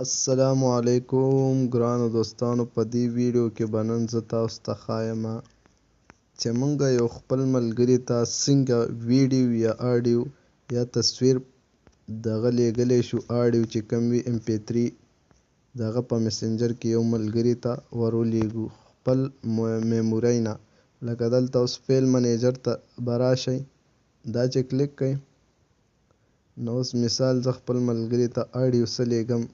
السلام علیکم ګرانو دوستانو، په دې ویډیو کې به نن زه تاسو ته ښایم چې مونږ یو خپل ملګري ته څنګه ویډیو یا آډیو یا تصویر دغه لیږلی شو. آډیو چې کوم وي MP3 دغه په مسنجر کې یو ملګري ته ورولېږو خپل میمورۍ نه. لکه دلته اوس فایل منیجر ته به راشئ، دا چې کلیک کئ نو اوس مثال زه خپل ملګري ته آډیو څه لیږم،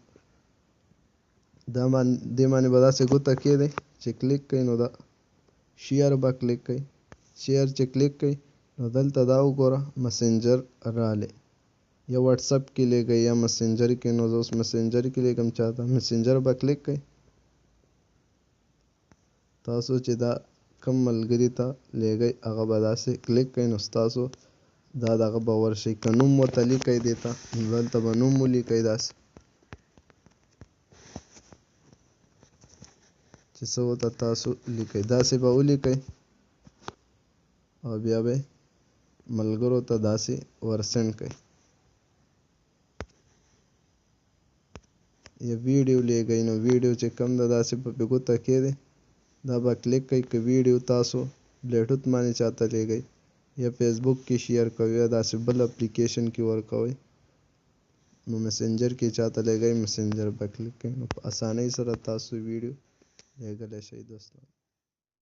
دې باندې به داسې ګوته کېږدئ چې کلیک کئ نو دا شیر به کلیک کئ. شیر چې کلیک کئ نو دلته دا وګوره مسنجر رالی، یا واتساپ کې لیږئ یا مسنجر کې. نو زه اوس مسنجر کې لیږم چاته، مسنجر به کلیک کئ. تاسو چې دا کوم ملګري ته لیږئ هغه به داسې کلیک کئ نو ستاسو دا دغه به ورشي. که نوم ورته لیکئ دې ته نو دلته به نوم ولیکئ داسې چې څه ورته تاسو لیکئ، داسې به ولیکئ او بیا به ملګرو ته داسې ورسینډ کئ. یا ویډیو لیږئ نو ویډیو چې کوم ده داسې به پې ګوته کېږدئ، دا به کلیک کئ. که ویډیو تاسو بلوټوث باندې چاته لیږئ یا فیسبوک کې شیر کوئ یا داسې بل اپلیکیشن کې ورکوئ نو مسنجر کې چاته لیږئ مسنجر به کلیک کئ نو په اسانۍ سره تاسو ویډیو لیږلی شئ دوستانو.